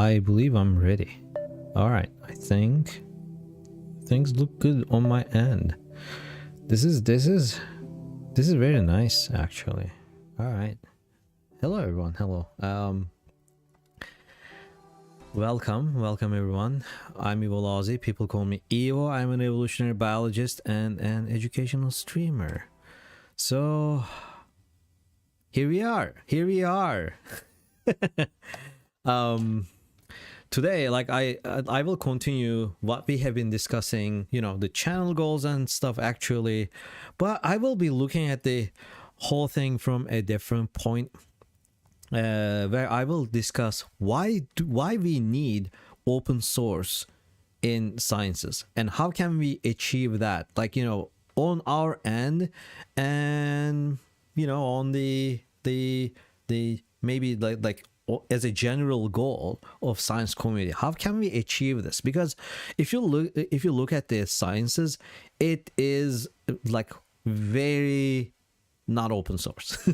I believe I'm ready. All right, I think things look good on my end. This is very nice actually. All right. Hello everyone. Hello. Welcome everyone. I'm Evo Lozzy. People call me Evo. I'm an evolutionary biologist and an educational streamer. So here we are. Today, like I will continue what we have been discussing, you know, the channel goals and stuff actually, but I will be looking at the whole thing from a different point, where I will discuss why we need open source in sciences and how can we achieve that, like, you know, on our end, and you know, on the maybe like as a general goal of science community. How can we achieve this? Because if you look at the sciences, it is like very not open source.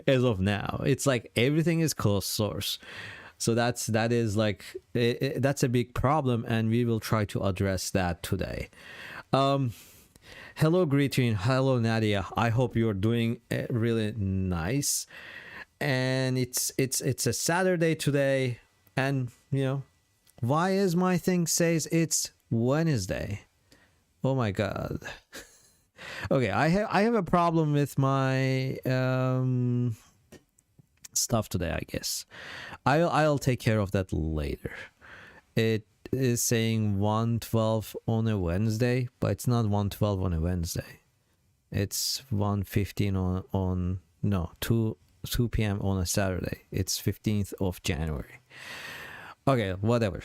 As of now, it's like everything is closed source. So that's a big problem, and we will try to address that today. Hello Greeting, hello Nadia. I hope you're doing really nice. And it's a Saturday today, and you know, why is my thing says it's Wednesday? Oh my god. Okay, I have a problem with my stuff today, I guess. I'll take care of that later. It is saying 1:12 on a Wednesday, but it's not 1:12 on a Wednesday. It's 1:15 on no, 2 p.m. on a Saturday. It's 15th of January. Okay, whatever.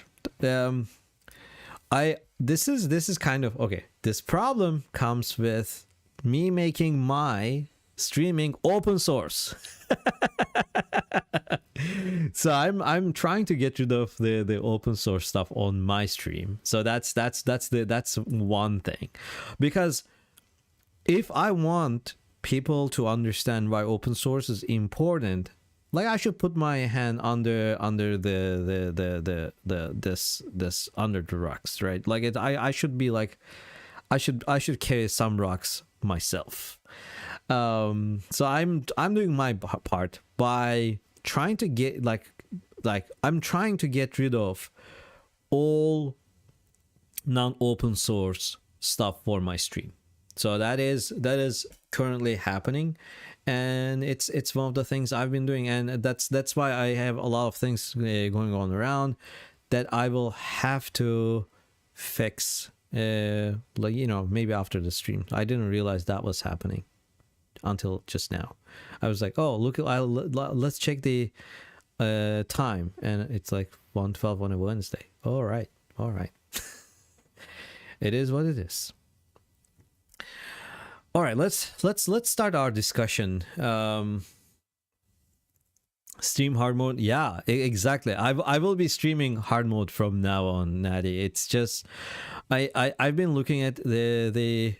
This is kind of okay. This problem comes with me making my streaming open source. So I'm trying to get rid of the open source stuff on my stream. So that's one thing, because if I want people to understand why open source is important, like I should put my hand under this under the rocks, right? Like I should be like, I should carry some rocks myself. So I'm doing my part by trying to get like I'm trying to get rid of all non-open source stuff for my stream. So that is currently happening, and it's one of the things I've been doing, and that's why I have a lot of things going on around that I will have to fix, like, you know, maybe after the stream. I didn't realize that was happening until just now. I was like, oh look, let's check the time, and it's like 1:12 on a Wednesday. All right. It is what it is. All right, let's start our discussion. Stream hard mode, yeah, exactly. I will be streaming hard mode from now on, Natty. It's just I've been looking at the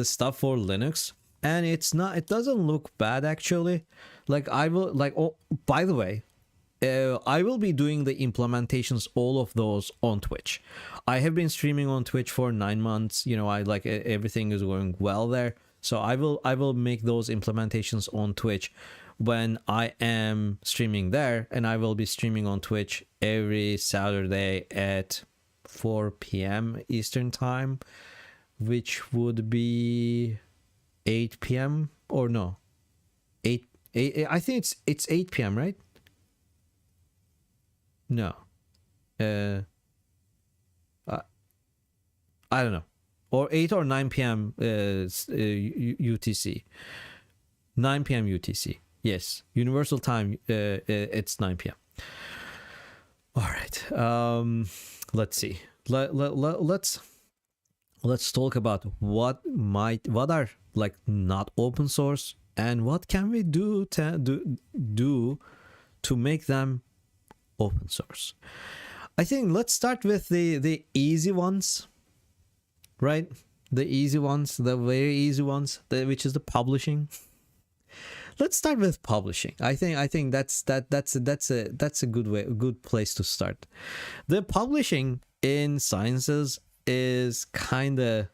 stuff for Linux, and it doesn't look bad actually. Like I will like, oh, by the way, I will be doing the implementations, all of those, on Twitch. I have been streaming on Twitch for 9 months. You know, I like everything is going well there. So I will make those implementations on Twitch when I am streaming there, and I will be streaming on Twitch every Saturday at 4 p.m. Eastern time, which would be 8 p.m. or no, 8 I think it's 8 p.m. right? No, I don't know, or 8 or 9 p.m. UTC. 9 p.m. UTC. Yes, Universal Time. It's 9 p.m. All right. Let's see. Let's talk about what are like not open source, and what can we do to make them open source. I think let's start with the easy ones, right? The easy ones, the very easy ones, which is the publishing. let's start with publishing. I think that's a good way, a good place to start. The publishing in sciences is kind of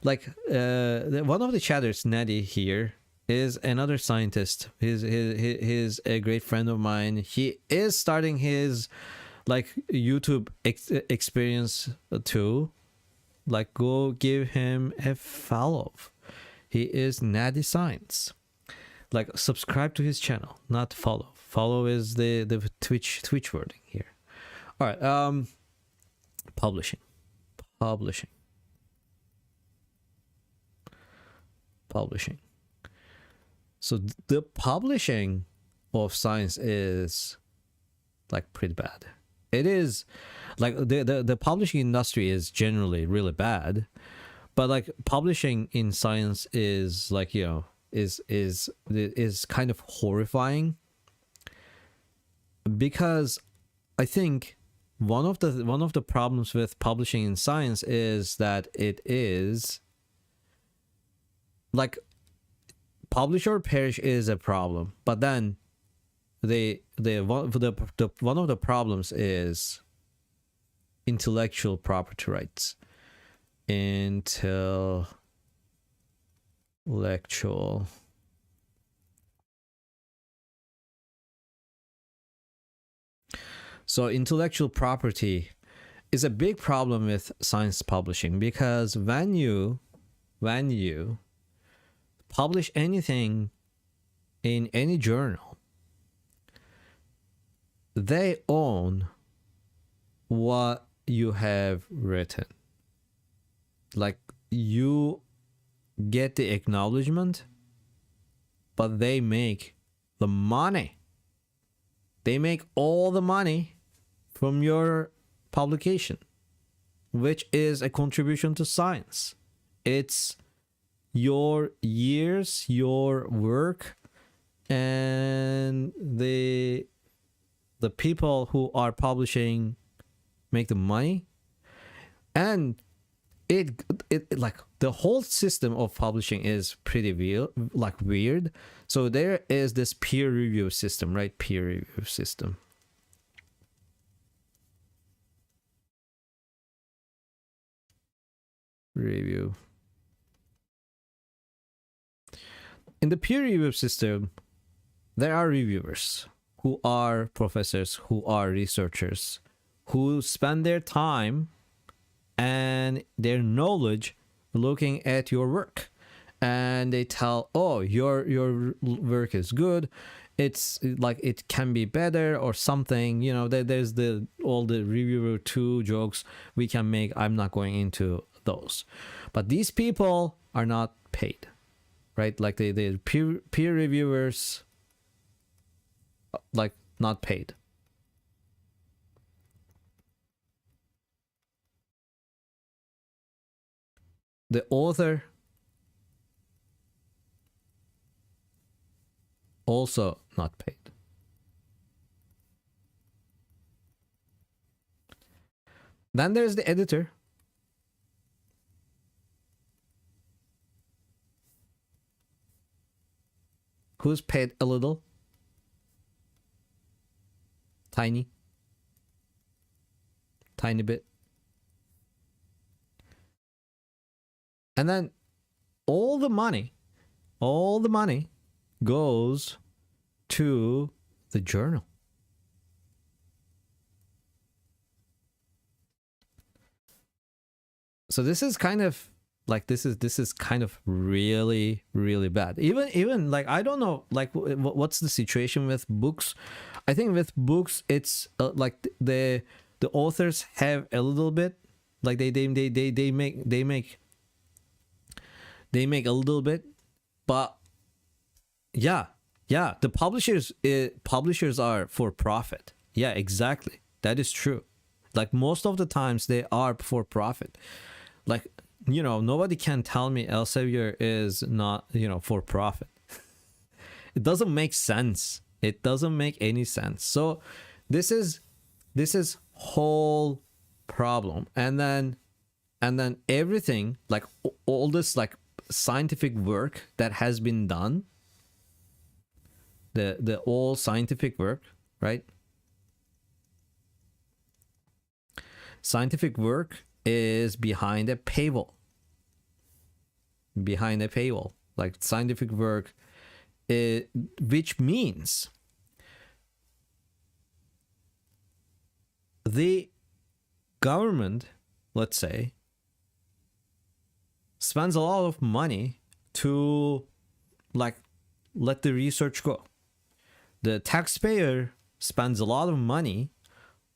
like one of the chatters, Natty here, is another scientist. He's a great friend of mine. He is starting his like YouTube experience too. Like, go give him a follow. He is Natty Science. Like, subscribe to his channel, not follow. Follow is the Twitch wording here. All right. Publishing. So the publishing of science is like pretty bad. It is like the publishing industry is generally really bad, but like publishing in science is like, you know, is kind of horrifying, because I think one of the problems with publishing in science is that it is like publish or perish is a problem, but then one of the problems is intellectual property rights. So intellectual property is a big problem with science publishing, because when you publish anything in any journal, they own what you have written. Like, you get the acknowledgement, but they make the money. They make all the money from your publication, which is a contribution to science. It's your years, your work, and the people who are publishing make the money. And it like the whole system of publishing is pretty weird. So there is this peer review system, right? Peer review system. Review. In the peer review system, there are reviewers who are professors, who are researchers, who spend their time and their knowledge looking at your work, and they tell, oh, your work is good, it's like it can be better or something, you know. There's all the reviewer 2 jokes we can make. I'm not going into those, but these people are not paid, right? Like the peer reviewers, like, not paid. The author also not paid. Then there's the editor, who's paid a little, tiny bit. And then all the money goes to the journal. So this is kind of like, this is kind of really, really bad. Even like, I don't know, like, what's the situation with books. I think with books, it's like the authors have a little bit, like they make a little bit, but yeah, the publishers are for profit. Yeah, exactly, that is true. Like, most of the times they are for profit. Like, you know, nobody can tell me Elsevier is not, you know, for profit. It doesn't make sense. It doesn't make any sense. So this is whole problem. And then everything, like all this like scientific work that has been done, the all scientific work, right? Scientific work is behind a paywall. Behind a paywall, like scientific work, which means the government, let's say, spends a lot of money to like let the research go. The taxpayer spends a lot of money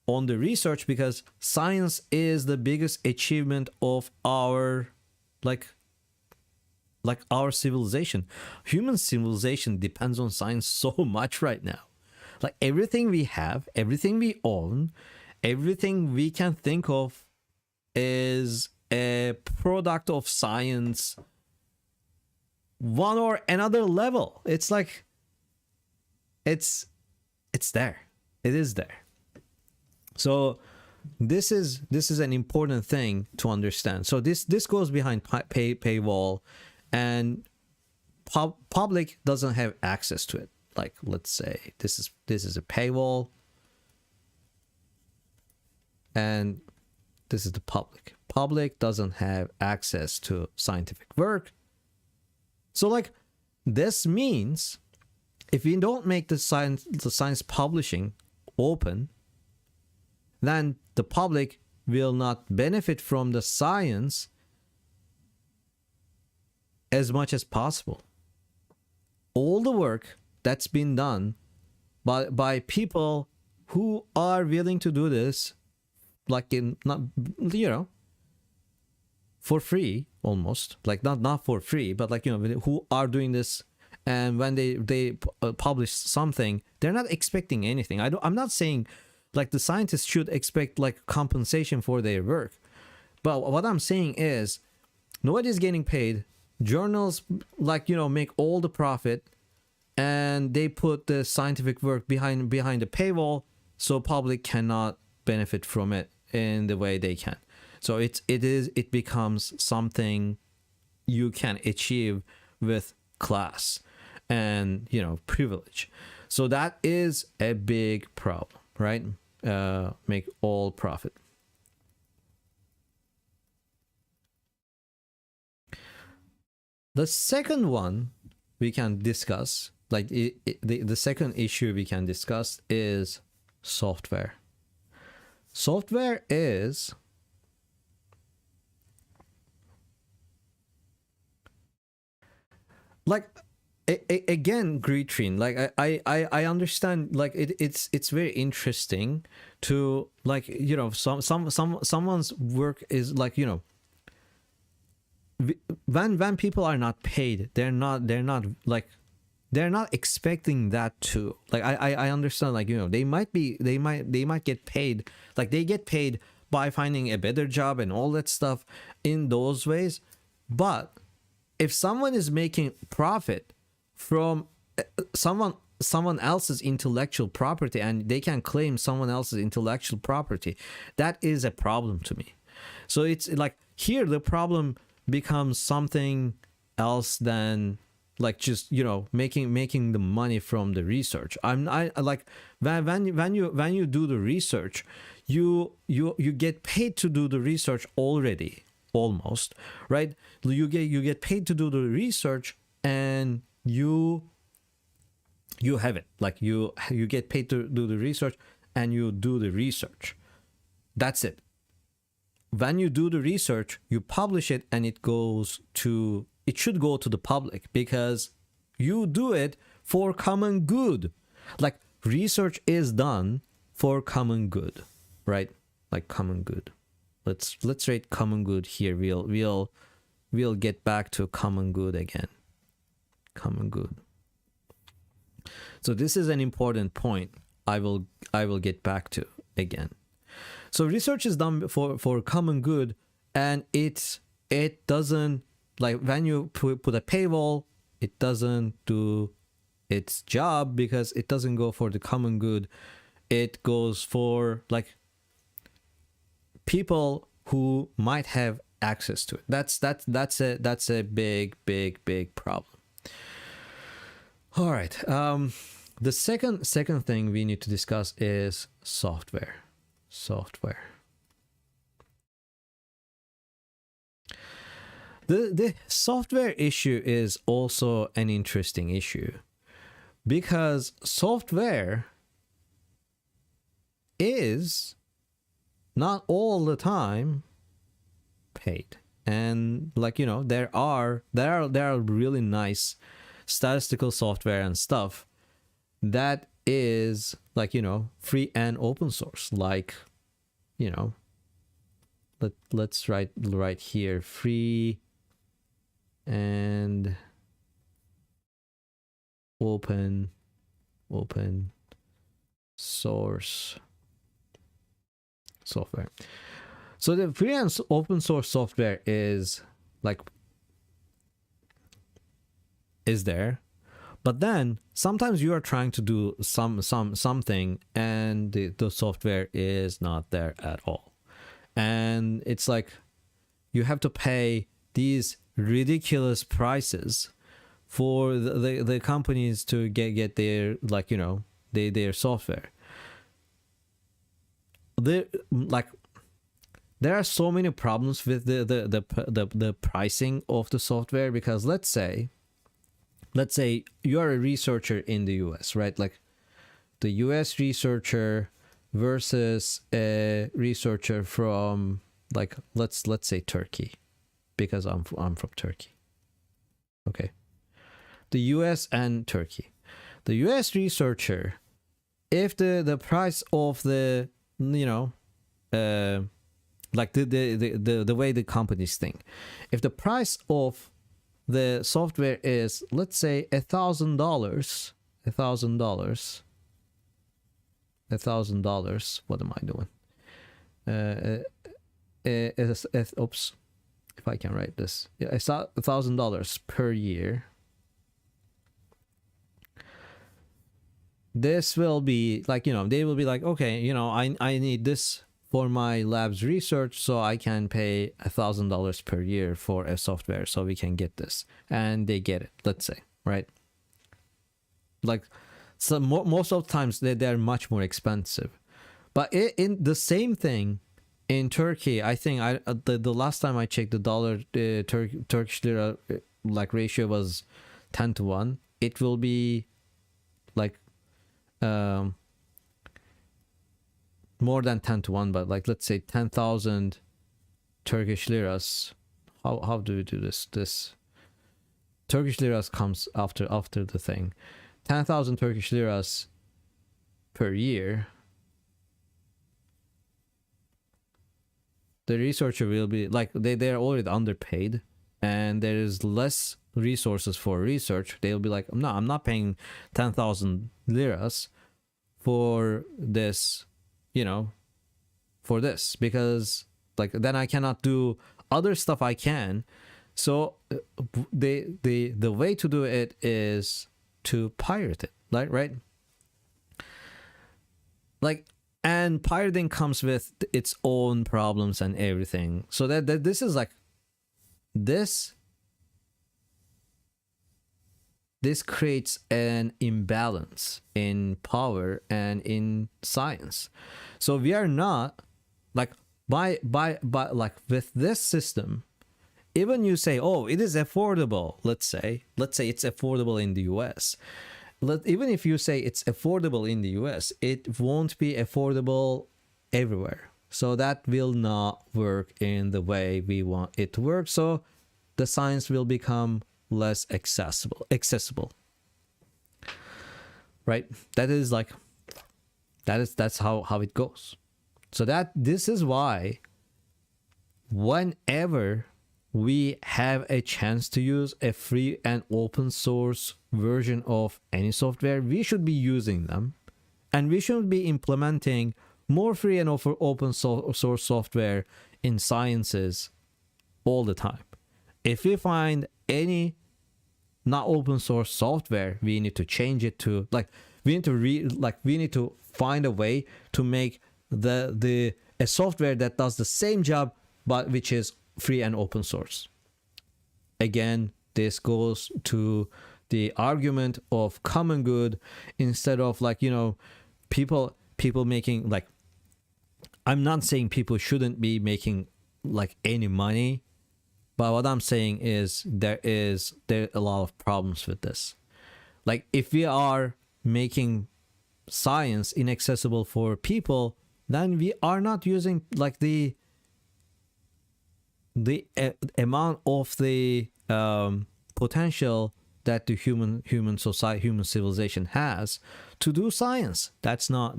on the research because science is the biggest achievement of our like our civilization. Human civilization depends on science so much right now. Like everything we have, everything we own, everything we can think of is a product of science, one or another level. It's like it's there. It is there. So this is an important thing to understand. So this goes behind paywall, and public doesn't have access to it. Like, let's say this is a paywall, and this is the public. Public doesn't have access to scientific work. So like this means if we don't make the science publishing open, then the public will not benefit from the science as much as possible. All the work that's been done by people who are willing to do this, like in not, you know, for free almost, like not for free, but like, you know, who are doing this, and when they publish something, they're not expecting anything. I'm not saying like the scientists should expect like compensation for their work, but what I'm saying is nobody's getting paid. Journals, like, you know, make all the profit, and they put the scientific work behind the paywall, so public cannot benefit from it in the way they can. So it becomes something you can achieve with class and, you know, privilege. So that is a big problem, right? Make all profit. The second one we can discuss, like the second issue we can discuss is software. Software is like again, Greetrine, like I understand, like it's very interesting to, like, you know, someone's work is like, you know, when people are not paid, they're not expecting that too. Like I understand, like, you know, they might get paid, like they get paid by finding a better job and all that stuff in those ways. But if someone is making profit from someone else's intellectual property, and they can claim someone else's intellectual property, that is a problem to me. So it's like here the problem becomes something else than like just, you know, making the money from the research. I like when you do the research, you get paid to do the research already, almost, right? You get paid to do the research, and you have it, like you get paid to do the research, and you do the research. That's it. When you do the research, you publish it, and it should go to the public, because you do it for common good. Like research is done for common good, right? Like common good. Let's rate common good here. We'll get back to common good again. Common good. So this is an important point I will get back to again. So research is done for common good, and it doesn't, like when you put a paywall, it doesn't do its job because it doesn't go for the common good. It goes for like people who might have access to it. That's a big problem. All right. The second thing we need to discuss is software. The software issue is also an interesting issue, because software is not all the time paid. And like, you know, there are really nice statistical software and stuff that is like, you know, free and open source. Like, you know, let's write right here, free and open source software. So the free and open source software is like, is there, but then sometimes you are trying to do something and the software is not there at all, and it's like you have to pay these ridiculous prices for the companies to get their, like, you know, their software. There are so many problems with the pricing of the software, because let's say you are a researcher in the US, right? Like the US researcher versus a researcher from, like, let's say Turkey, because I'm from Turkey. Okay. The US and Turkey. The US researcher, if the price of the, you know, like the way the companies think, if the price of the software is, let's say, $1,000, what am I doing? Oops, if I can write this, yeah, it's $1,000 per year. This will be like, you know, they will be like, okay, you know, I need this for my lab's research, so I can pay $1,000 per year for a software so we can get this, and they get it, let's say, right? Like, so most of the times they're much more expensive, but in the same thing in Turkey, I think the last time I checked, the dollar Turkish lira like ratio was 10-1. It will be like more than 10-1, but like, let's say 10,000 Turkish liras. How do we do this? Turkish liras comes after the thing. 10,000 Turkish liras per year. The researcher will be like, they're already underpaid, and there is less resources for research. They'll be like, no, I'm not paying 10,000 liras for this, you know, for this, because like then I cannot do other stuff I can. So the way to do it is to pirate it, right? Like, and pirating comes with its own problems and everything. So that this is like, this creates an imbalance in power and in science. So we are not like, by like, with this system, even you say, oh, it is affordable, let's say it's affordable in the US. Even if you say it's affordable in the US, it won't be affordable everywhere. So that will not work in the way we want it to work. So the science will become less accessible, right? That's how it goes. So this is why whenever we have a chance to use a free and open source version of any software, we should be using them, and we should be implementing more free and open source software in sciences all the time. If we find any not open source software, we need to change it to, like, we need to find a way to make a software that does the same job but which is free and open source. Again, this goes to the argument of common good instead of like, you know, people making like, I'm not saying people shouldn't be making like any money, but what I'm saying is there are a lot of problems with this. Like if we are making science inaccessible for people, then we are not using like the amount of the potential that the human society, human civilization has to do science. That's not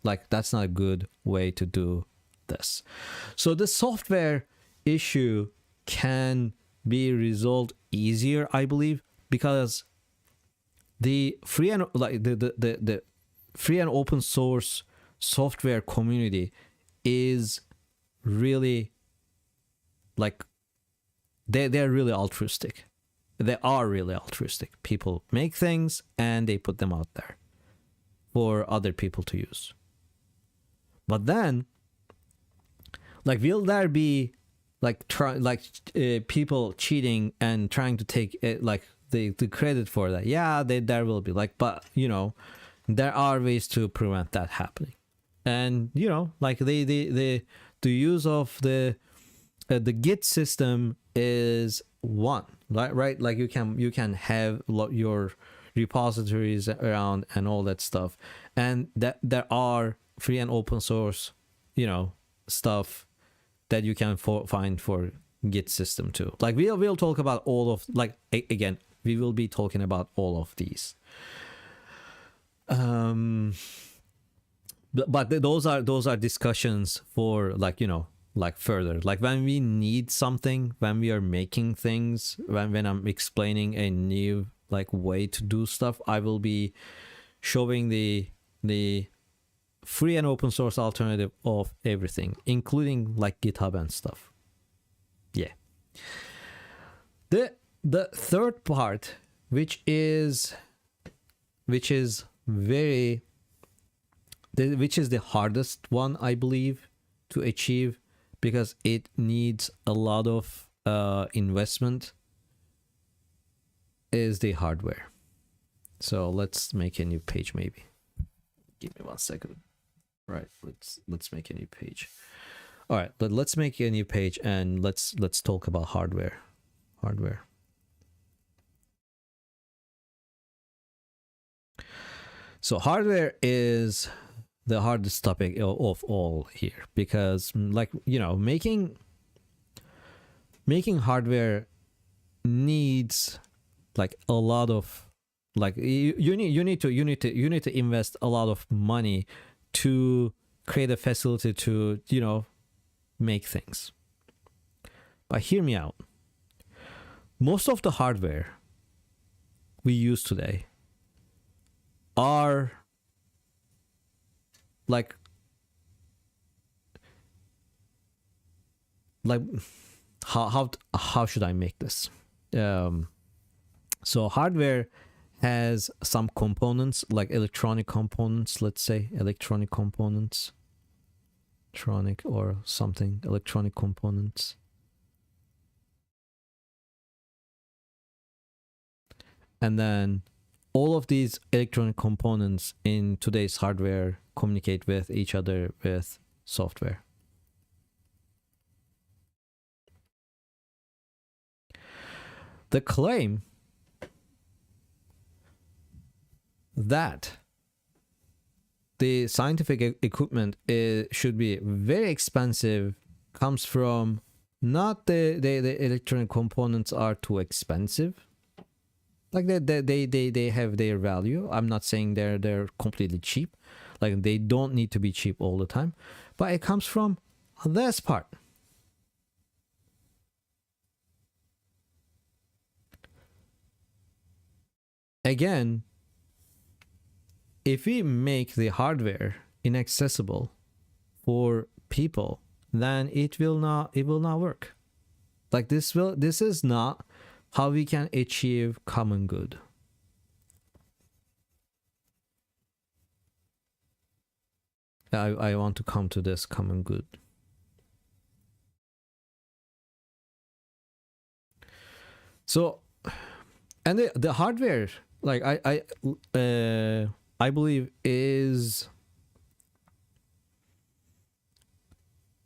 a good way to do this. So the software issue can be resolved easier, I believe, because the free and like the free and open source software community is really like they're really altruistic. They are really altruistic. People make things and they put them out there for other people to use. But then, like, will there be like people cheating and trying to take like the credit for that? Yeah, there will be like, but you know, there are ways to prevent that happening. And you know, like the use of the Git system is one, right? Like you can have your repositories around and all that stuff, and that there are free and open source, you know, stuff that you can find for Git system too. Like we'll talk about all of, like, again, we will be talking about all of these. But those are discussions for, like, you know, like further, like when we need something, when we are making things, when I'm explaining a new like way to do stuff, I will be showing the free and open source alternative of everything, including like GitHub and stuff. Yeah. The third part, which is the hardest one, I believe, to achieve, because it needs a lot of investment, is the hardware. So let's make a new page. Maybe give me 1 second. Right, let's make a new page. All right, let's make a new page and let's talk about hardware. So hardware is the hardest topic of all here, because, like, you know, making hardware needs like a lot of, like, you need to invest a lot of money to create a facility to, you know, make things. But hear me out. Most of the hardware we use today are like how should I make this? So hardware has some components, like electronic components, let's say electronic components, electronic or something, electronic components. And then all of these electronic components in today's hardware communicate with each other with software. The claim that the scientific equipment should be very expensive comes from not the electronic components are too expensive. Like they have their value. I'm not saying they're completely cheap. Like they don't need to be cheap all the time, but it comes from this part. Again, if we make the hardware inaccessible for people, then it will not work. Like this is not how we can achieve common good. I want to come to this common good. So And the hardware, like I believe is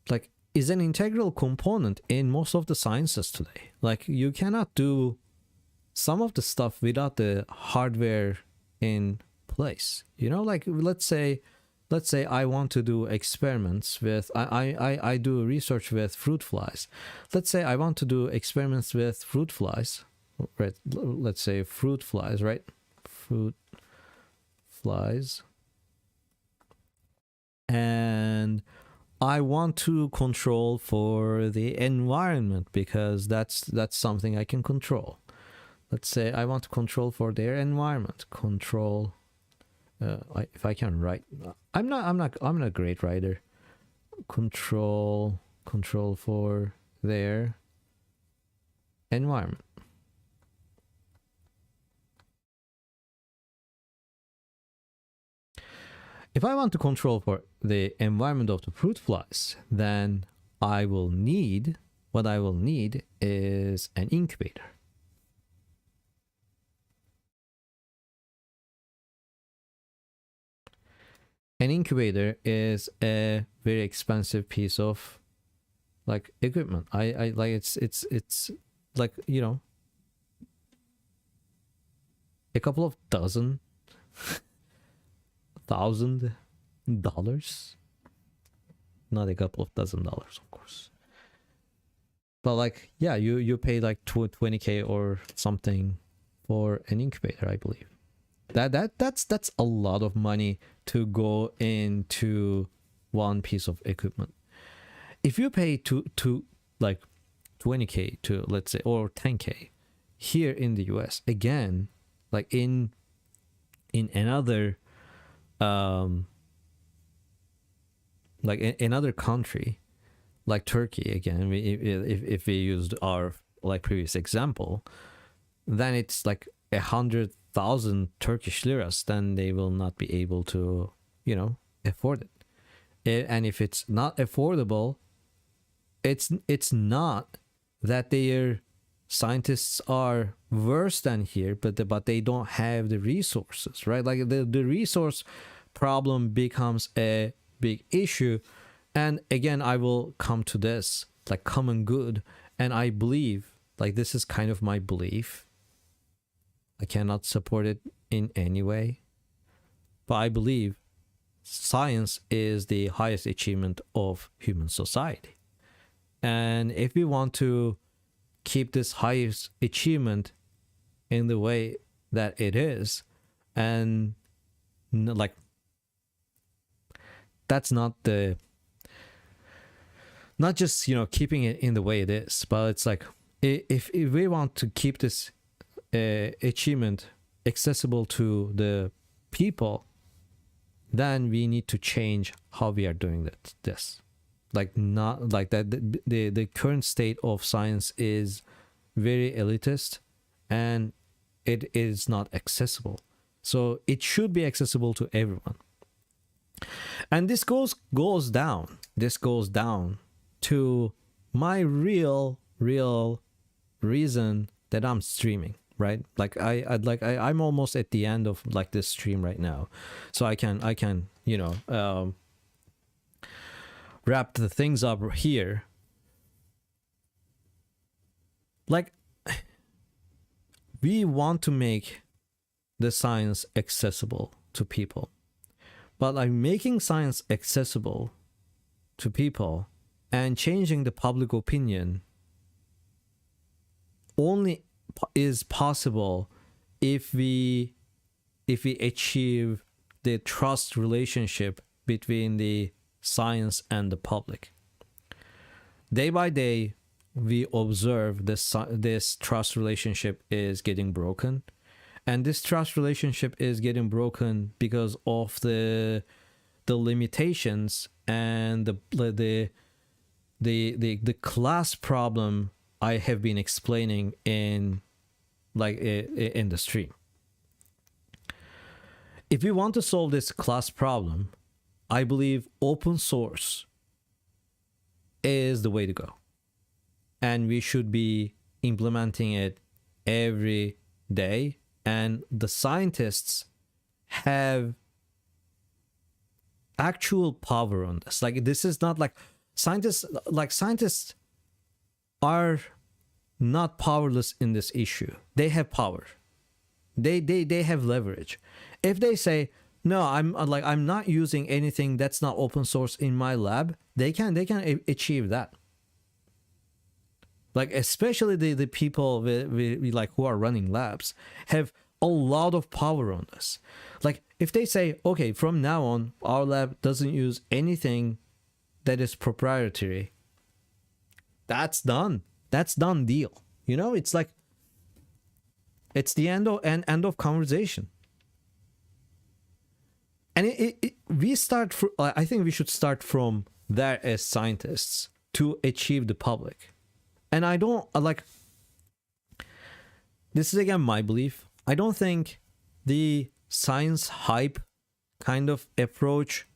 like is an integral component in most of the sciences today. Like you cannot do some of the stuff without the hardware in place. You know, like let's say I want to do experiments with I do research with fruit flies. Let's say I want to do experiments with fruit flies, right? Let's say fruit flies, right? Fruit flies. And I want to control for the environment because that's something I can control. Let's say I want to control for their environment. Control. If I can write, I'm not a great writer. Control for their environment. If I want to control for the environment of the fruit flies, then what I will need is an incubator. An incubator is a very expensive piece of like equipment. I like it's like, you know, a couple of dozen $1,000, not a couple of $1,000, of course, but like, yeah, you pay like 20K or something for an incubator. I believe that's a lot of money to go into one piece of equipment. If you pay to like 20K to, let's say, or 10K here in the US, again, like in another like in another country like Turkey, again, if we used our like previous example, then it's like 100,000 Turkish liras, then they will not be able to, you know, afford it. And if it's not affordable, it's not that their scientists are worse than here, but they don't have the resources, right? Like the resource problem becomes a big issue. And again, I will come to this, like common good, and I believe, like, this is kind of my belief. I cannot support it in any way, but I believe science is the highest achievement of human society. And if we want to keep this highest achievement in the way that it is, and like, that's not just, you know, keeping it in the way it is, but it's like, if we want to keep this achievement accessible to the people, then we need to change how we are doing this. Like, not like that. The current state of science is very elitist, and it is not accessible. So it should be accessible to everyone. And this goes down. This goes down to my real reason that I'm streaming, right? Like I'm almost at the end of like this stream right now, so I can you know, wrap the things up here. Like, we want to make the science accessible to people, but like making science accessible to people and changing the public opinion only is possible if we achieve the trust relationship between the science and the public. Day by day, we observe this trust relationship is getting broken, and this trust relationship is getting broken because of the limitations and the class problem I have been explaining in the stream. If we want to solve this class problem, I believe open source is the way to go, and we should be implementing it every day, and the scientists have actual power on this. Like, this is not like scientists are not powerless in this issue. They have power. They have leverage. If they say, no, I'm not using anything that's not open source in my lab, they can achieve that. Like, especially the people like who are running labs have a lot of power on this. Like, if they say, okay, from now on our lab doesn't use anything that is proprietary, that's done. That's done deal. You know, it's like, it's the end of conversation. And I think we should start from there as scientists to achieve the public. And I don't like, this is again my belief, I don't think the science hype kind of approach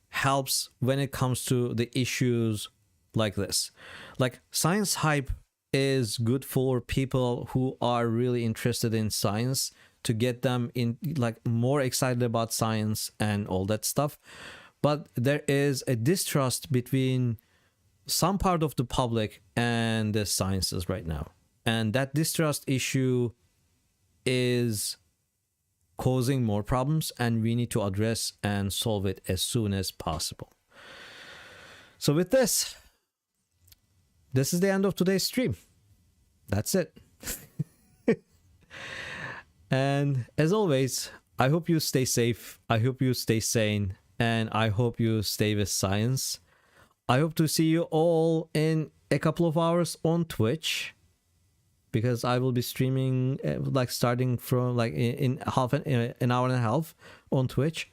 helps when it comes to the issues like this. Like, science hype is good for people who are really interested in science, to get them in, like, more excited about science and all that stuff. But there is a distrust between some part of the public and the sciences right now, and that distrust issue is causing more problems, and we need to address and solve it as soon as possible. So with this is the end of today's stream. That's it. And as always, I hope you stay safe, I hope you stay sane, and I hope you stay with science. I hope to see you all in a couple of hours on Twitch, because I will be streaming like starting from like in an hour and a half on Twitch.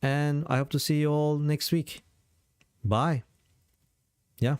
And I hope to see you all next week. Bye. Yeah.